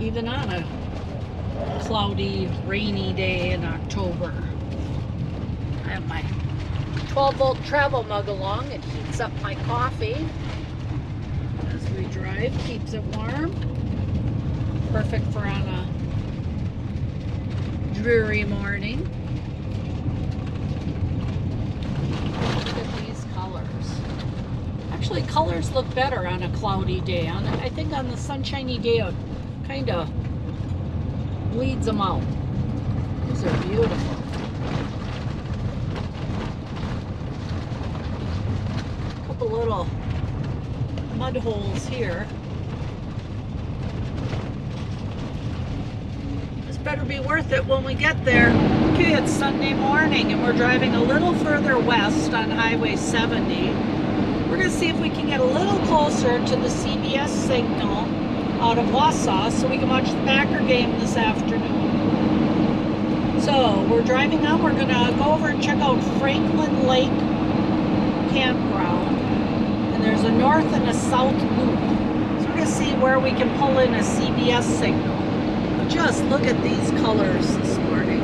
even on a cloudy, rainy day in October. I have my 12-volt travel mug along. It heats up my coffee as we drive, keeps it warm. Perfect for on a dreary morning. Look at these colors. Actually, colors look better on a cloudy day. I think on the sunshiny day it kind of bleeds them out. These are beautiful. A couple little mud holes here. This better be worth it when we get there. Okay, it's Sunday morning and we're driving a little further west on Highway 70. We're going to see if we can get a little closer to the CBS signal out of Wausau so we can watch the Packer game this afternoon. So we're driving up. We're going to go over and check out Franklin Lake Campground. And there's a north and a south loop. So we're going to see where we can pull in a CBS signal. But just look at these colors this morning.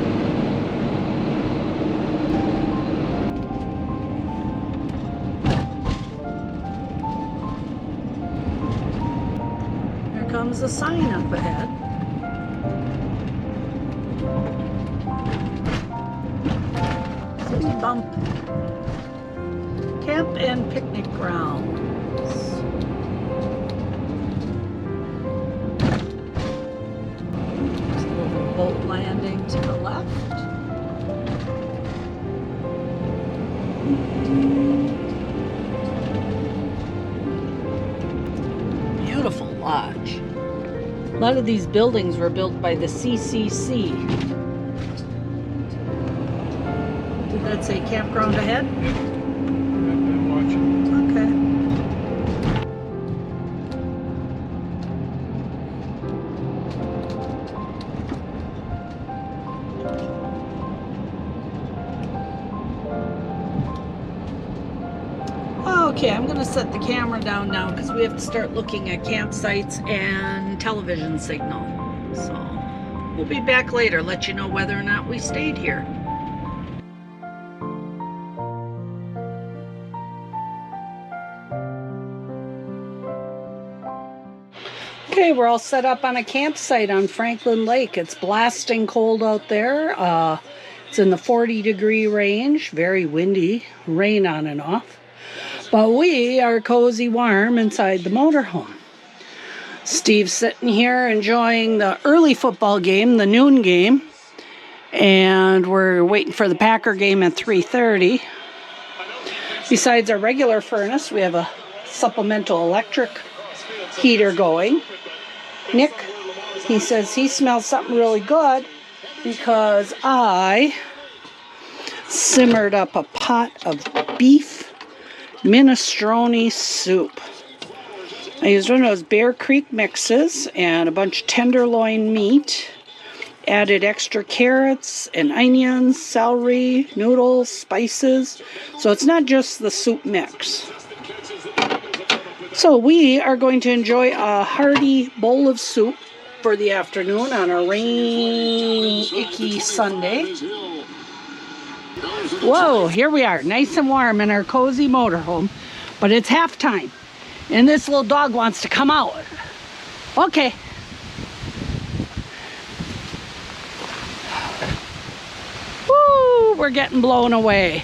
Comes a sign up ahead. Speed bump. Camp and picnic grounds. There's a little boat landing to the left. Beautiful lodge. A lot of these buildings were built by the CCC. Did that say campground ahead? I'm watching. Okay, I'm going to set the camera down now because we have to start looking at campsites and television signal. So we'll be back later, let you know whether or not we stayed here. Okay, we're all set up on a campsite on Franklin Lake. It's blasting cold out there. It's in the 40-degree range, very windy, rain on and off. But we are cozy warm inside the motorhome. Steve's sitting here enjoying the early football game, the noon game. And we're waiting for the Packer game at 3:30. Besides our regular furnace, we have a supplemental electric heater going. Nick, he says he smells something really good because I simmered up a pot of beef minestrone soup. I used one of those Bear Creek mixes and a bunch of tenderloin meat. Added extra carrots and onions, celery, noodles, spices. So it's not just the soup mix. So we are going to enjoy a hearty bowl of soup for the afternoon on a rainy, icky Sunday. Whoa, here we are, nice and warm in our cozy motorhome, but it's halftime, and this little dog wants to come out. Okay. Woo, we're getting blown away.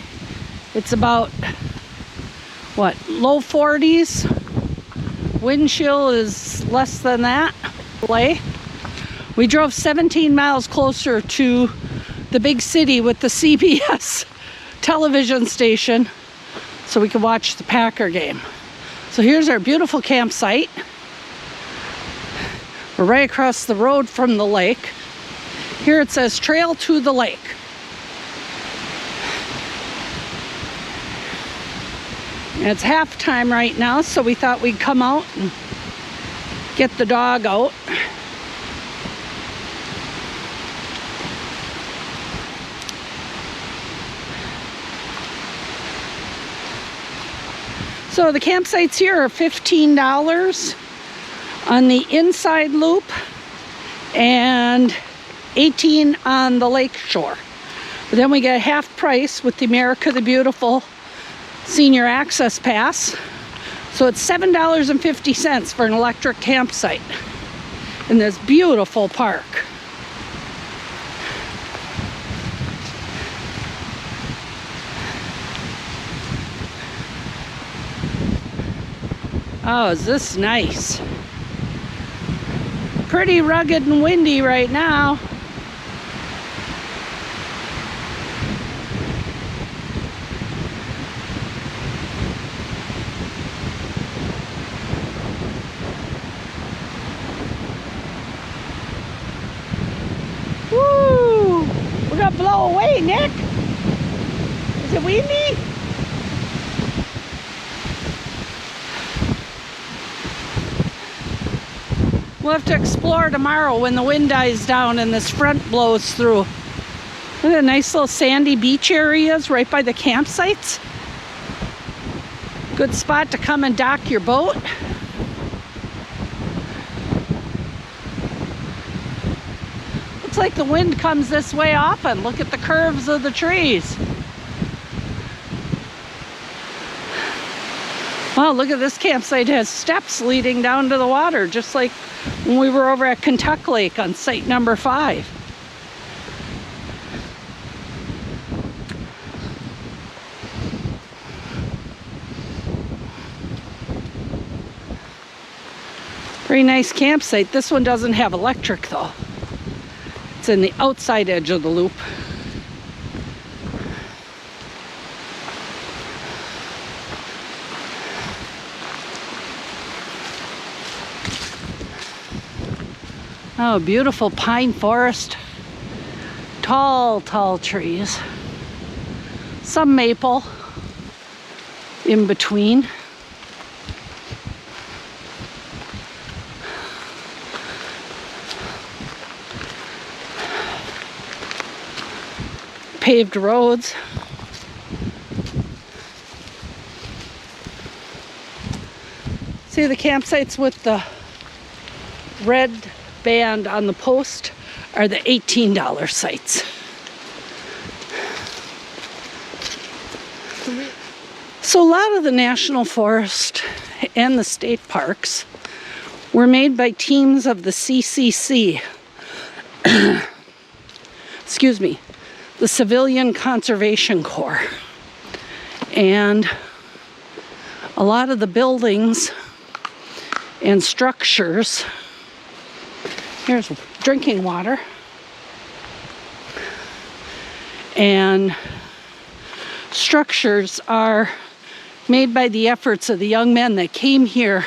It's about, what, low 40s? Wind chill is less than that. We drove 17 miles closer to the big city with the CBS television station so we could watch the Packer game. So here's our beautiful campsite. We're right across the road from the lake. Here it says trail to the lake. And it's halftime right now, so we thought we'd come out and get the dog out. So the campsites here are $15 on the inside loop. and $18 on the lake shore. But then we get half price with the America the Beautiful Senior Access Pass. So it's $7.50 for an electric campsite in this beautiful park. Oh, is this nice? Pretty rugged and windy right now. Woo! We're gonna blow away, Nick. Is it windy? We'll have to explore tomorrow when the wind dies down and this front blows through. Look at the nice little sandy beach areas right by the campsites. Good spot to come and dock your boat. Looks like the wind comes this way often. Look at the curves of the trees. Wow, look at this campsite. It has steps leading down to the water, just like when we were over at Kentucky Lake on site number 5. Pretty nice campsite. This one doesn't have electric though. It's in the outside edge of the loop. Oh, beautiful pine forest. Tall, tall trees. Some maple in between. Paved roads. See the campsites with the red band on the post are the $18 sites. So a lot of the national forest and the state parks were made by teams of the CCC. Excuse me, the Civilian Conservation Corps. And a lot of the buildings and structures, here's drinking water, and structures are made by the efforts of the young men that came here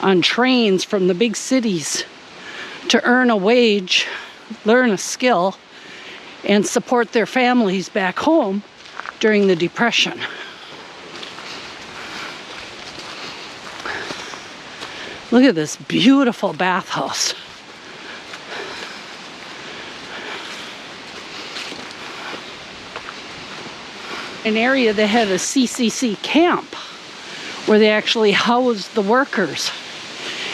on trains from the big cities to earn a wage, learn a skill, and support their families back home during the Depression. Look at this beautiful bathhouse. An area that had a CCC camp where they actually housed the workers,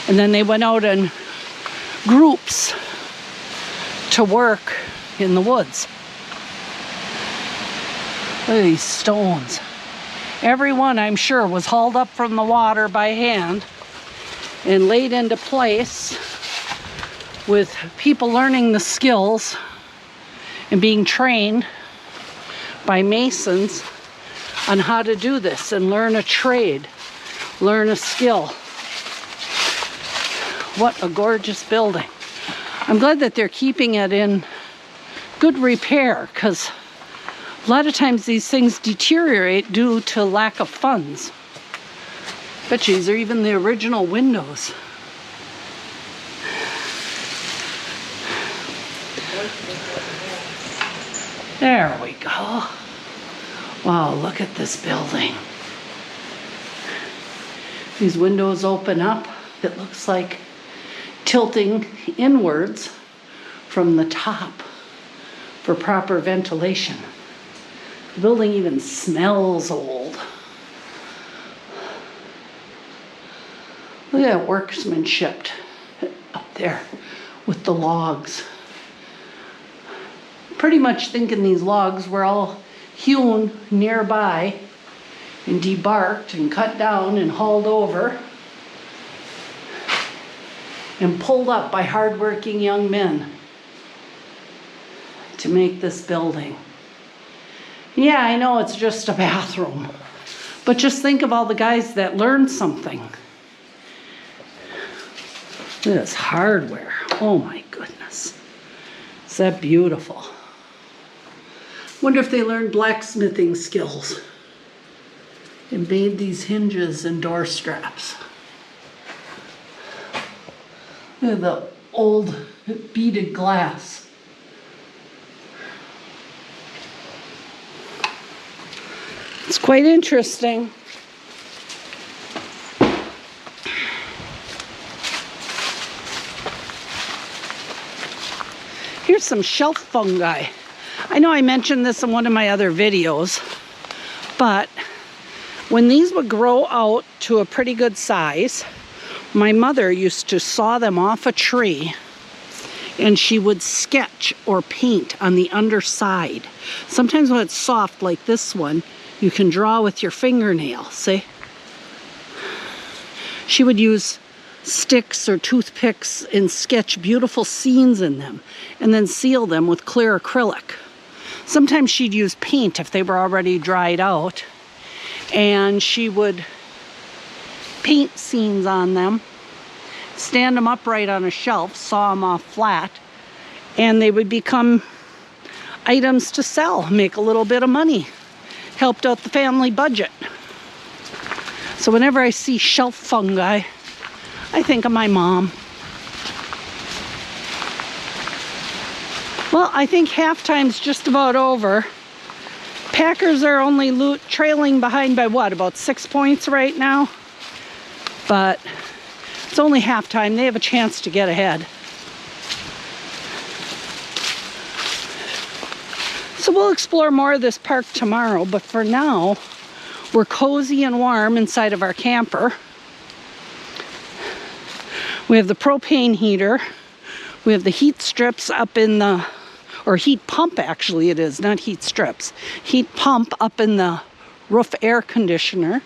and then they went out in groups to work in the woods. Look at these stones. Every one, I'm sure, was hauled up from the water by hand and laid into place with people learning the skills and being trained by masons on how to do this and learn a trade, learn a skill. What a gorgeous building. I'm glad that they're keeping it in good repair, because a lot of times these things deteriorate due to lack of funds. Bet you these are even the original windows. There we go. Wow, look at this building. These windows open up. It looks like tilting inwards from the top for proper ventilation. The building even smells old. Look at that workmanship up there with the logs. Pretty much thinking these logs were all hewn nearby and debarked and cut down and hauled over and pulled up by hardworking young men to make this building. Yeah, I know it's just a bathroom, but just think of all the guys that learned something. Look at this hardware. Oh my goodness. Is that beautiful? Wonder if they learned blacksmithing skills and made these hinges and door straps. Look at the old beaded glass. It's quite interesting. Here's some shelf fungi. I know I mentioned this in one of my other videos, but when these would grow out to a pretty good size, my mother used to saw them off a tree and she would sketch or paint on the underside. Sometimes when it's soft like this one, you can draw with your fingernail, see? She would use sticks or toothpicks and sketch beautiful scenes in them and then seal them with clear acrylic. Sometimes she'd use paint if they were already dried out, and she would paint scenes on them, stand them upright on a shelf, saw them off flat, and they would become items to sell, make a little bit of money. Helped out the family budget. So whenever I see shelf fungi, I think of my mom. Well, I think halftime's just about over. Packers are only trailing behind by what, about 6 points right now? But it's only halftime. They have a chance to get ahead. So we'll explore more of this park tomorrow, but for now, we're cozy and warm inside of our camper. We have the propane heater. We have the heat strips up in the, or heat pump actually it is, not heat strips. Heat pump up in the roof air conditioner.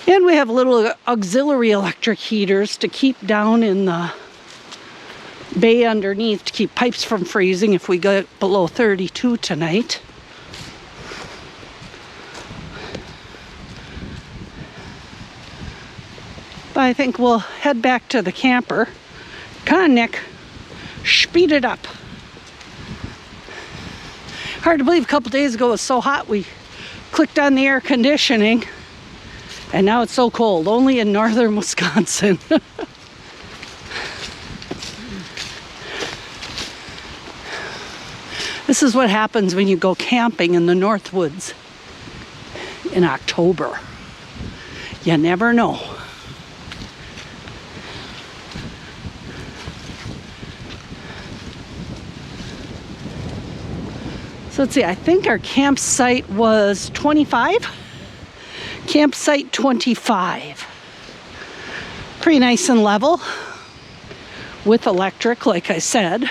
And we have little auxiliary electric heaters to keep down in the bay underneath to keep pipes from freezing if we get below 32 tonight. But I think we'll head back to the camper. Come on, Nick. Speed it up. Hard to believe a couple days ago it was so hot we clicked on the air conditioning and now it's so cold, only in northern Wisconsin. This is what happens when you go camping in the North Woods in October. You never know. So let's see, I think our campsite was 25. Campsite 25. Pretty nice and level with electric, like I said.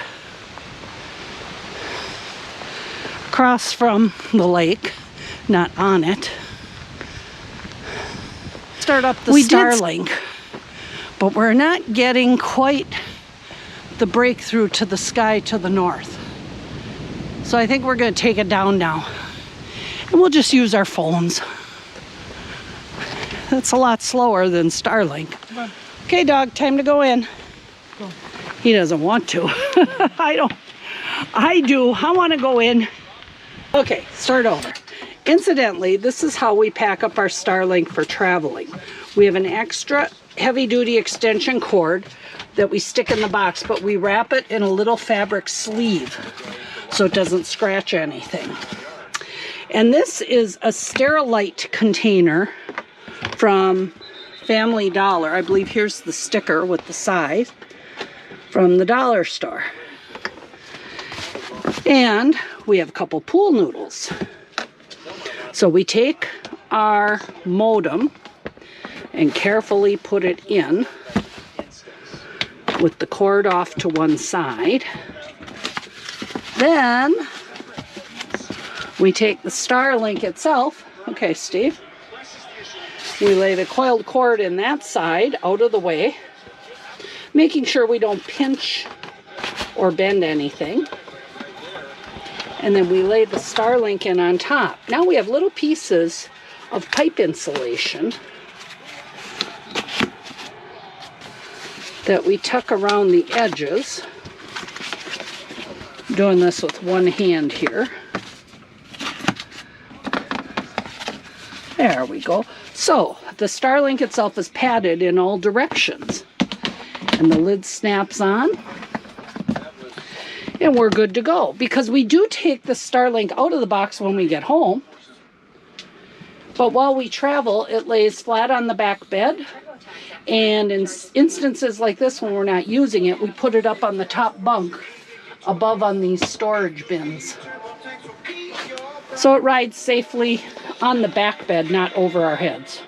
Across from the lake, not on it. Start up the Starlink, but we're not getting quite the breakthrough to the sky to the north. So I think we're going to take it down now. And we'll just use our phones. That's a lot slower than Starlink. Okay, dog, time to go in. Go. He doesn't want to. I do. I want to go in. Okay, start over. Incidentally, this is how we pack up our Starlink for traveling. We have an extra heavy-duty extension cord that we stick in the box, but we wrap it in a little fabric sleeve so it doesn't scratch anything. And this is a Sterilite container from Family Dollar. I believe here's the sticker with the size from the dollar store. And we have a couple pool noodles. So we take our modem and carefully put it in. with the cord off to one side. Then we take the Starlink itself. Okay, Steve. We lay the coiled cord in that side out of the way, making sure we don't pinch or bend anything. And then we lay the Starlink in on top. Now we have little pieces of pipe insulation that we tuck around the edges. I'm doing this with one hand here. There we go. So the Starlink itself is padded in all directions. And the lid snaps on. And we're good to go. Because we do take the Starlink out of the box when we get home. But while we travel, it lays flat on the back bed. And in instances like this, when we're not using it, we put it up on the top bunk above on these storage bins. So it rides safely on the back bed, not over our heads.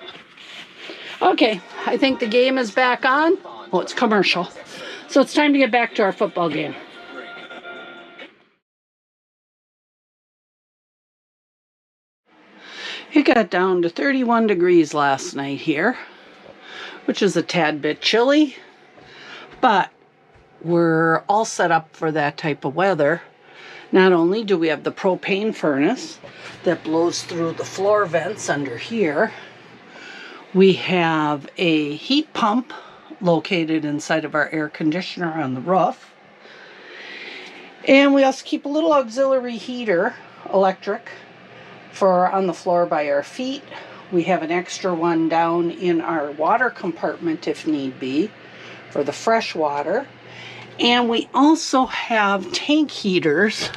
Okay, I think the game is back on. Oh, it's commercial. So it's time to get back to our football game. It got down to 31 degrees last night here, which is a tad bit chilly, but we're all set up for that type of weather. Not only do we have the propane furnace that blows through the floor vents under here, we have a heat pump located inside of our air conditioner on the roof. And we also keep a little auxiliary heater, electric, for on the floor by our feet. We have an extra one down in our water compartment if need be for the fresh water. And we also have tank heaters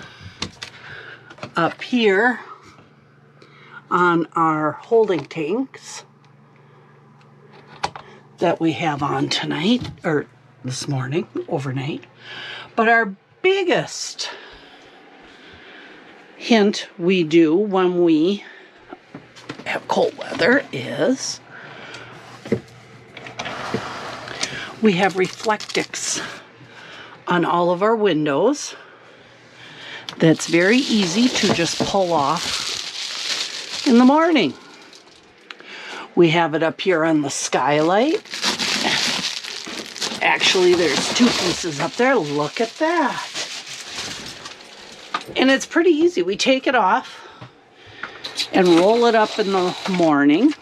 up here on our holding tanks that we have on tonight, or this morning, overnight. But our biggest hint we do when we have cold weather is we have REFLECTIX on all of our windows. That's very easy to just pull off in the morning. We have it up here on the skylight. Actually, there's two pieces up there. Look at that. And it's pretty easy. We take it off and roll it up in the morning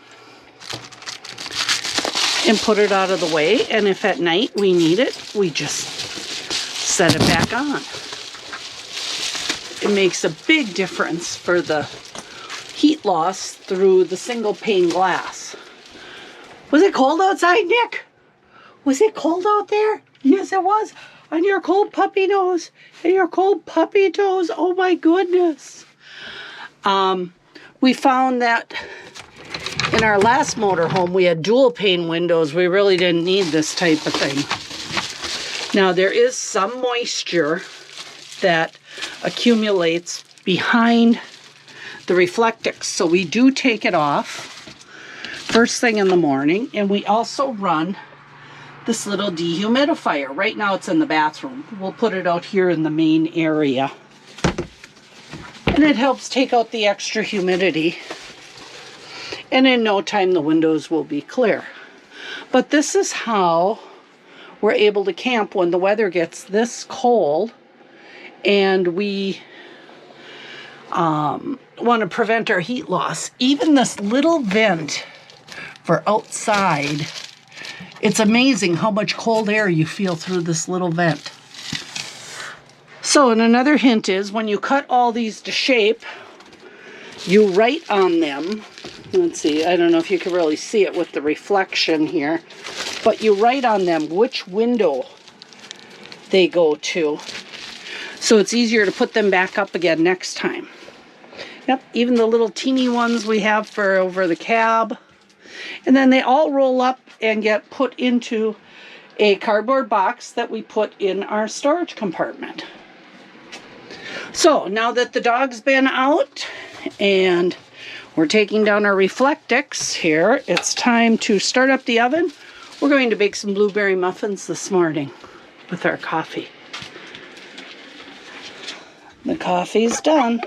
and put it out of the way. And if at night we need it, we just set it back on. It makes a big difference for the heat loss through the single pane glass. Was it cold outside, Nick? Was it cold out there? Yes, it was. On your cold puppy nose and your cold puppy toes. Oh my goodness. We found that in our last motorhome we had dual pane windows. We really didn't need this type of thing. Now there is some moisture that accumulates behind the REFLECTIX, so we do take it off first thing in the morning, and we also run this little dehumidifier. Right now it's in the bathroom. We'll put it out here in the main area, and it helps take out the extra humidity, and in no time the windows will be clear. But this is how we're able to camp when the weather gets this cold, and we want to prevent our heat loss. Even this little vent for outside, it's amazing how much cold air you feel through this little vent. So, and another hint is when you cut all these to shape, you write on them. Let's see, I don't know if you can really see it with the reflection here, but you write on them which window they go to. So it's easier to put them back up again next time. Yep, even the little teeny ones we have for over the cab. And then they all roll up and get put into a cardboard box that we put in our storage compartment. So now that the dog's been out and we're taking down our REFLECTIX here, it's time to start up the oven. We're going to bake some blueberry muffins this morning. with our coffee. The coffee's done.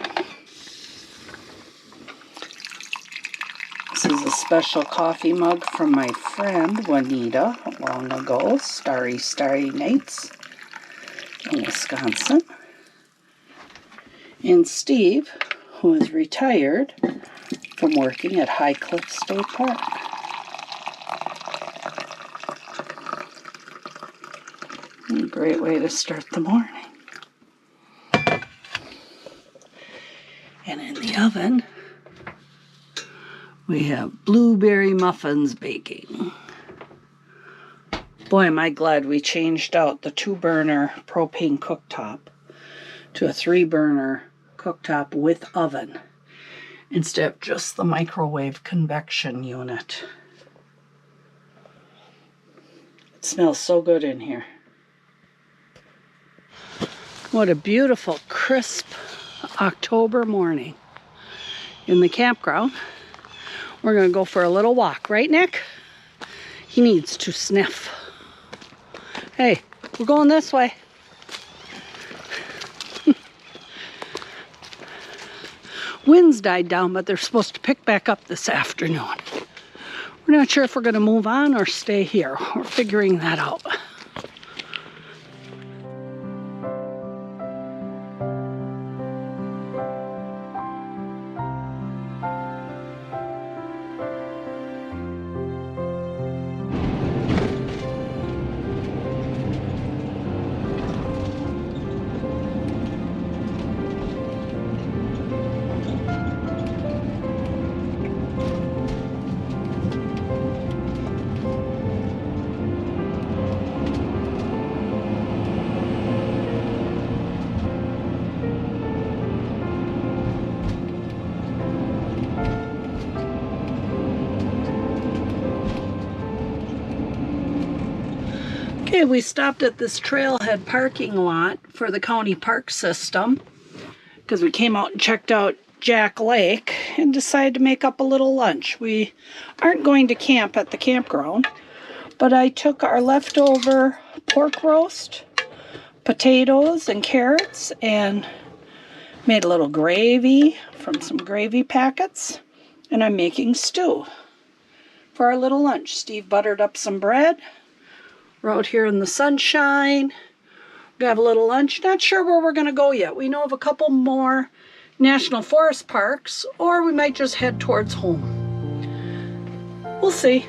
This is a special coffee mug from my friend Juanita long ago, Starry Nights in Wisconsin. And Steve, who is retired from working at High Cliff State Park. A great way to start the morning. And in the oven, we have blueberry muffins baking. Boy, am I glad we changed out the 2-burner propane cooktop to a 3-burner cooktop with oven instead of just the microwave convection unit. It smells so good in here. What a beautiful, crisp October morning in the campground. We're going to go for a little walk, right, Nick? He needs to sniff. Hey, we're going this way. Winds died down, but they're supposed to pick back up this afternoon. We're not sure if we're going to move on or stay here. We're figuring that out. Okay, we stopped at this trailhead parking lot for the county park system because we came out and checked out Jack Lake and decided to make up a little lunch. We aren't going to camp at the campground, but I took our leftover pork roast, potatoes, and carrots and made a little gravy from some gravy packets, and I'm making stew for our little lunch. Steve buttered up some bread. We're out here in the sunshine. We have a little lunch. Not sure where we're going to go yet. We know of a couple more national forest parks, or we might just head towards home. We'll see.